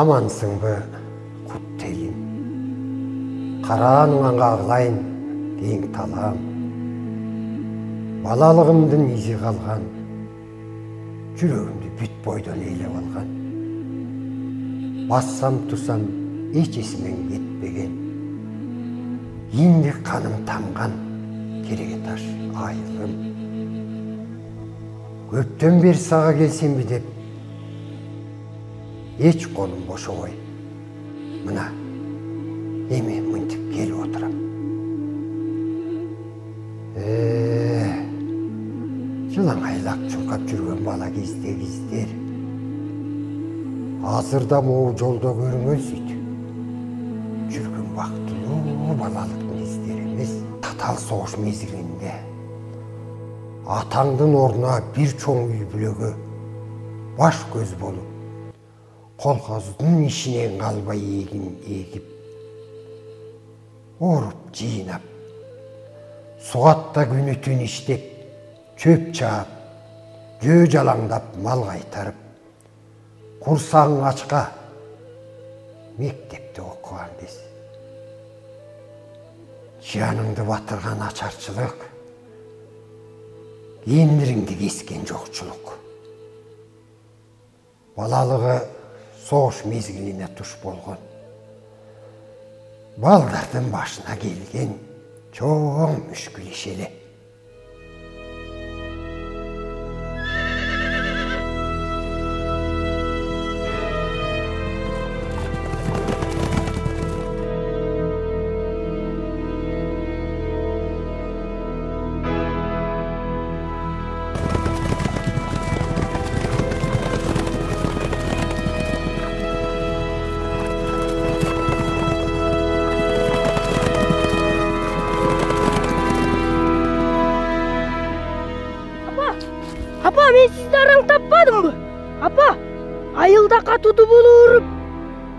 Амансыңбы, құттейін. Қараныңан қағылайын, кең талам. Балалығымдың изи қалған, жүрегімді бүт бойдан ейлеп алған. Бассам тұрсам, еш есімен кетпеген. Енді қаным тамған, кереге таш айылым. Көптен бері саға келсем бі деп, еш қолым бошы ғой. Мына, еме мүнтіп келіп отырам. Жылан айлақ чұңқап жүрген бала кездер. Азырда моу жолда көріңен сөйті. Жүрген бақтылы балалықтың кездер емес. Татал соғыш мезгілінде атаңдың орнына бір чоң үй бүлігі баш көз болып, қолқазудың ішінен қалбай егін егіп, орып жиынап, суғатта күні түн іштеп, чөп чаап, жө жалаңдап мал қайтарып, құрсағың ашқа мектепте оқыған кез. Жаныңды батырған ашаршылық, ендіріңді кескен жоқшылық. Балалығы соғыш мезгіліне тұш болған. Балдардың башына келген чоң мүшкіл ішелі. Апа, мен сізді араң таппадым бы? Апа, айылда қатуды болу ұрып,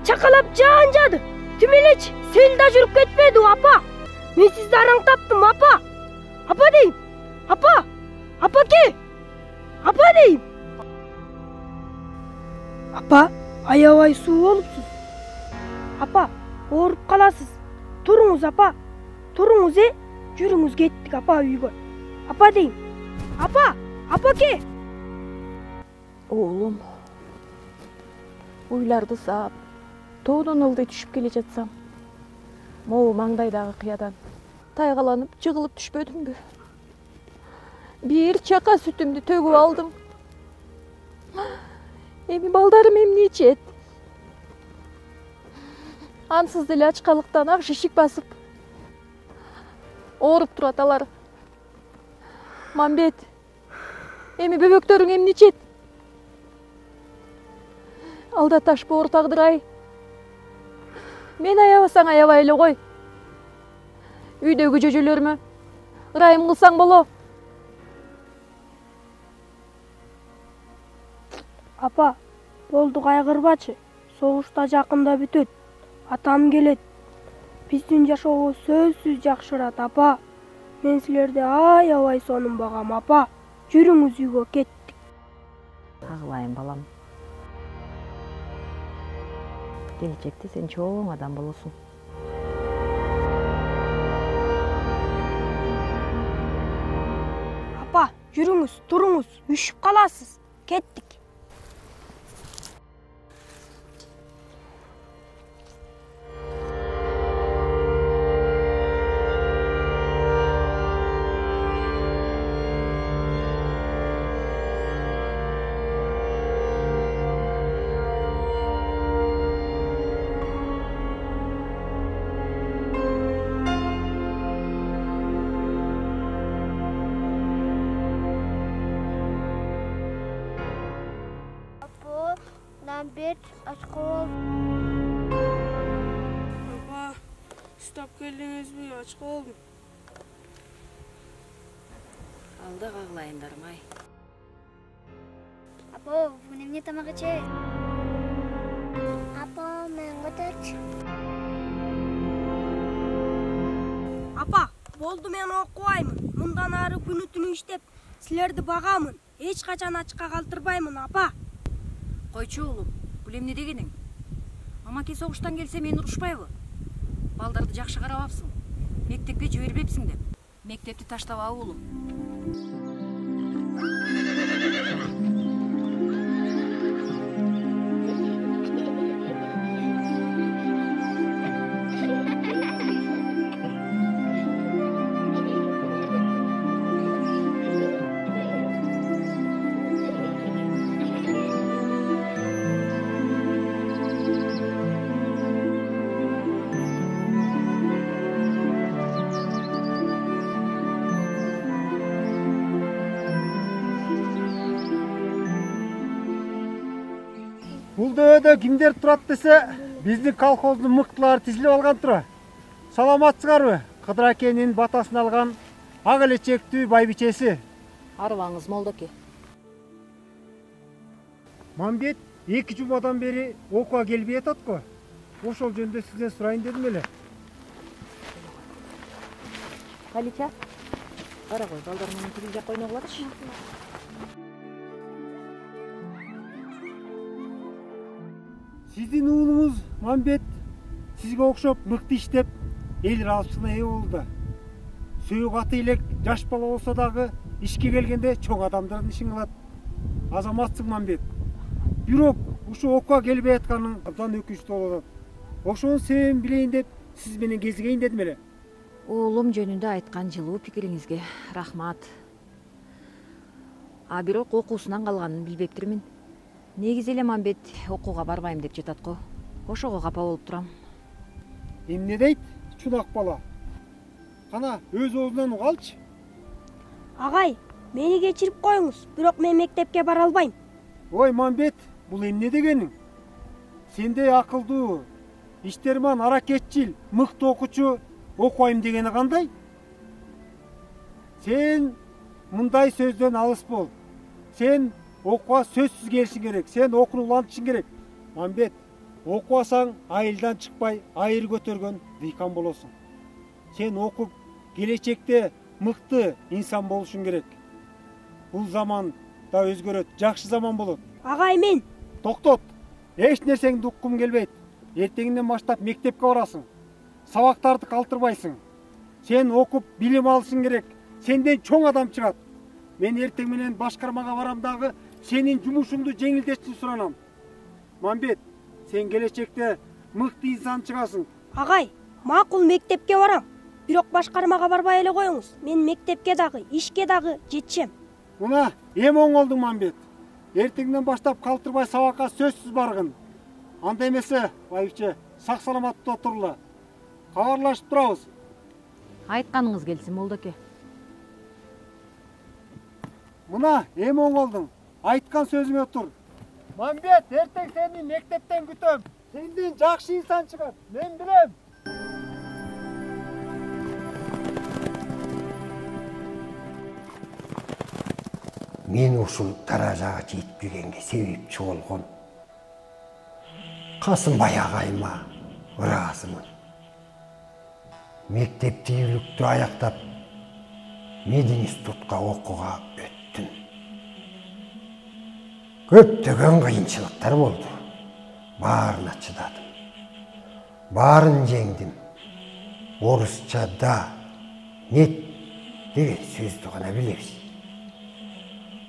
чақалап жан жады. Түмелеч, селда жүріп кетпеді, апа. Мен сізді араң таптым, апа. Апа дейім. Апа ке? Апа дейім. Апа, аябай су болыпсыз. Апа, орып қаласыз. Тұрыңыз, апа. Тұрыңыз, жүріңіз кеттік, апа, үйге. Апа дейім. Апа ке? Oğlum, uylарды саап, тоодон ылдый түшүп келе жатсам, могу маңдайдагы кыядан тайгаланып, жыгылып түшпөдүмбү? Бир чака сүтүмдү төгүп алдым. Эми балдарым эмне ичет? Ансыз деле ачкалыктан ак шишик басып, ооруп турат алар. Мамбет, эми бөбөктөрүң эмне ичет? Алда таш боор тагдыр-ай. Мен аябасаң аябай эле кой. Үйдөгү жөжөлөрүмө ырайым кылсаң боло. Апа, болду кайгырбачы. Согушта жакында бүтөт. Атам келет. Биздин жашообуз сөзсүз жакшырат, апа. Мен силерди аябай сонун багам, апа. Жүрүңүз үйгө кеттик. Агылайын балам. Келечекте сен чоң адам болосуң. Апа, жүрүңүз, туруңуз, үшүп каласыз. Кеттик. Бет ашқол. Апа, ұстап келдіңіз бі, ашқолдым. Алда кагылайындармай. Апа, бұл эмне тамак ичет? Апа, мен көтөрчү. Апа, болду, мен окубаймын. Мындан ары күнү түнү иштеп, силерди багамын. Эч качан ачка калтырбаймын, апа. Койчу уулум, бул эмне дегениң? Амаке согуштан келсе мени урушпайбы? Балдарды жакшы карабапсың. Мектепке жибербепсиң деп. Мектепти таштабабы уулум. Бул дөбөдө кимдер турат десе, биздин колхоздун мыктылары тизилип алган тура. Саламатсыңарбы? Кыдыр акенин батасын алган ак элечектүү байбичеси. Арыбаңыз молдоке. Мамбет 2 жумадан бери окууга келбей атат го. Ошол жөнүндө сизден сурайын дедим эле. Калича? Бара кой, балдар менен тигил жакка ойногуп атыш. Сиздин уулуңуз Мамбет сизге окшоп мыкты иштеп, эл ыраазычылыгына ээ болду да. Сүйүү каты элек жаш бала болсо дагы ишке келгенде чоң адамдардын ишин кылат. Азаматсың Мамбет. Бирок ушу окууга келбей атканың абдан өкүнүчтүү болуп атат. Ошонун себебин билейин деп сиз менен кезигейин дедим эле. Уулум жөнүндө айткан жылуу пикириңизге рахмат. А бирок окуусунан калганын билбептирмин. Негизи эле Мамбет окууга барбайм деп жатат го. Ошого капа болуп турам. Эмне дейт? Чунак бала. Кана өз оозунан угалчы. Агай, мени кечирип коюңуз, бирок мен мектепке бара албайм. Ой Мамбет, бул эмне дегениң? Сендей акылдуу, иштерман, аракетчил, мыкты окуучу окуайм дегени кандай? Сен мындай сөздөн алыс бол. Сен окууга сөзсүз келишиң керек. Сен окууну улантышың керек. Мамбет, окубасаң айылдан чыкпай, айыр көтөргөн дыйкан болосуң. Сен окуп, келечекте мыкты инсан болушуң керек. Бул заман да өзгөрөт, жакшы заман болот. Агай, мен. Токтот. Эч нерсеңди уккум келбейт. Эртеңден баштап мектепке барасың. Сабактарды калтырбайсың. Сен окуп, билим алышың керек. Сенден чоң адам чыгат. Мен эртең менен башкармага барам дагы сенин жумушуңду жеңилдетишин суранам. Мамбет, сен келечекте мыкты инсан чыгасың. Агай, макул мектепке барам. Бирок башкармага барбай эле коюңуз. Мен мектепке дагы, ишке дагы жетишем. Мына эми оңолдуң Мамбет. Эртеңден баштап калтырбай сабакка сөзсүз баргын. Анда эмесе, байбиче, сак саламаттуу отурла. Кабарлашып турабыз. Айтканыңыз келсин молдоке. Мына эми оңолдуң. Айткан сөзүңө тур. Мамбет, эртең сени мектептен күтөм. Сенден жакшы инсан чыгат. Мен билем. Мен ушул даражага жетпегенге себепчи болгон Касымбай агайыма ыраазымын. Мектепти үлүктү аяктап, мединститутка окууга өттүм. Көптөгөн кыйынчылыктар болду. Баарына чыдадым. Баарын жеңдим. Орусча да, нет деген сөздү гана билебиз.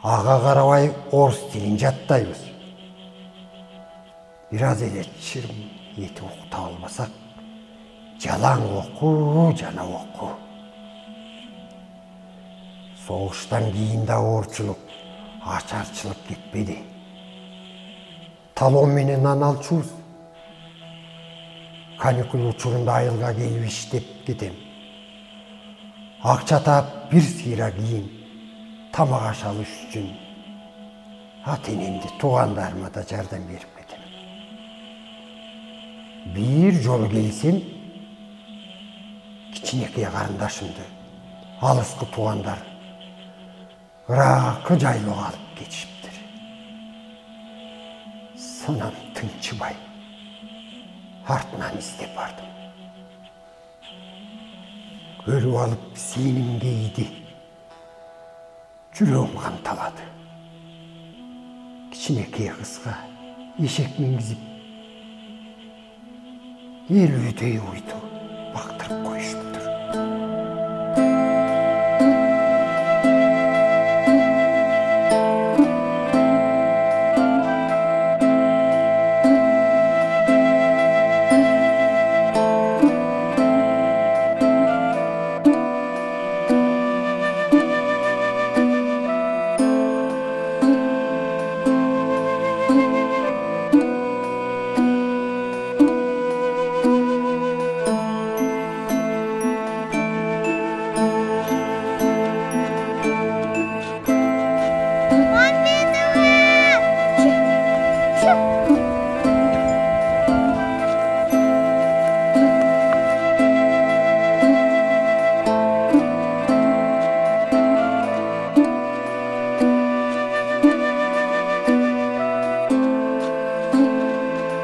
Ага карабай орус тилин жаттайбыз. Бир аз эле чырым эти окута албасак, жалаң окуу жана окуу. Согуштан кийин да оорчулук, ачарчылык кетпеди. Талон менен нан алчубуз. Каникул учурунда айылга келип иштеп кетем. Акча таап бир сыйра кийин тамак аш алыш үчүн ата-энемди, туугандарыма да жардам берип кетем. Бир жолу келсем, кичинекей карындашымды алыскы туугандар ыракы жайлоого алып кетишиптир. Санам тынчыбай артынан издеп бардым. Көрүп алып сеним кейди. Жүрөгүм канталады. Кичинекей кызга эшек мингизип элүүдөй уйду бактырып коюшуптур.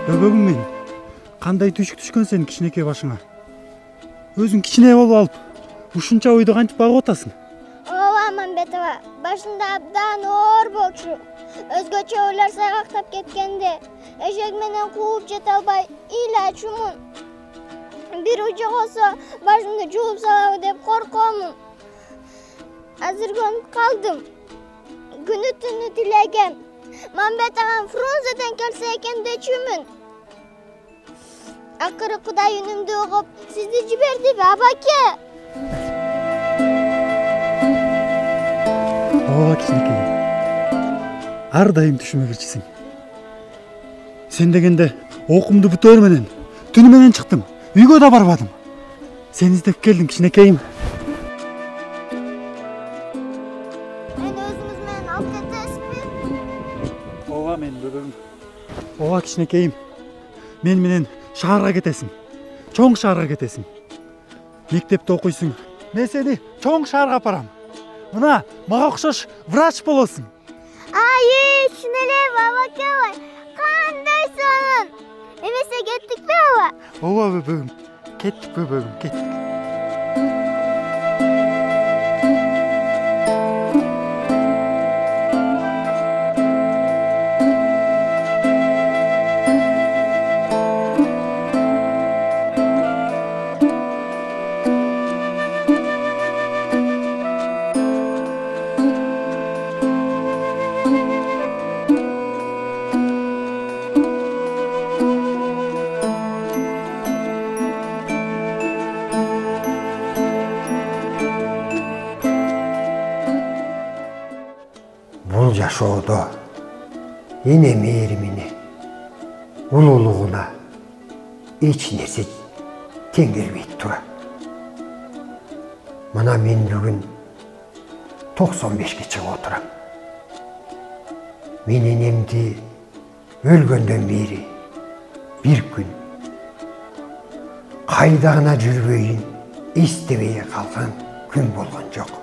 Бөгөгүм мен, кандай түшүк түшкөн сенин кичинекей башыңа? Өзүң кичине болуп алып, ушунча ойду кантип багып атасың? Ооба Мамбетова, башында абдан оор болчу. Өзгөчө ойлор сайгактап кеткенде, эшек менен кууп жете албай ыйлачумун. Бир ужу болсо башымды жуулуп салабы деп коркомун. Азыр көнүп калдым. Күнү түнү тилегем. Мамбет агам Фрунзеден келсе экен дечүмүн. Акыры Кудай үнүмдү угуп, сизди жибердиби, абаке? Ооба кичинекей. Ар дайым түшүмө кирчисиң. Сен дегенде окумду бүтөөр менен, түнү менен чыктым. Үйгө да барбадым. Сени издеп келдим кичинекейим. Мени өзүңүз менен алып кетесизби? Ооба мен бөгөгүм. Ооба кичинекейим. Мен менен шаарга кетесиң. Чоң шаарга кетесиң. Мектепте окуйсуң. Мен сени чоң шаарга апарам. Мына мага окшош врач болосуң. Ай, чын эле абаке ой. Кандай сонун. Эмесе кеттикпи аба? Ооба бөгөгүм. Кеттик бөгөгүм, кеттик. Бул жашоодо эне мээримине, улуулугуна эч нерсе тең келбейт тура. Мына мен бүгүн 95ке чыгып отурам. Мен энемди өлгөндөн бери бир күн кайда гана жүрбөйүн эстебей калган күн болгон жок.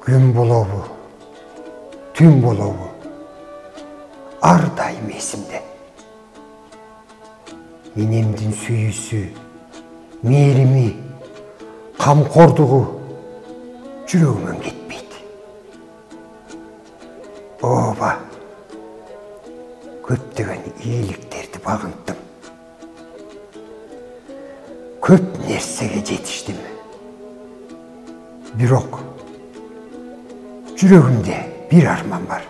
Күн болобу, түн болобу, ар дайым эсимде. Энемдин сүйүүсү, мээрими, камкордугу жүрөгүмөн кетпейт. Ооба, көптөгөн ийгиликтерди багынттым. Көп нерсеге жетиштим. Бирок жүрөгүмдө бир арман бар.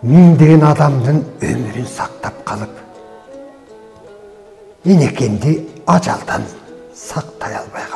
Миңдеген адамдын өмүрүн сактап калып, энекемди ажалдан сактай албай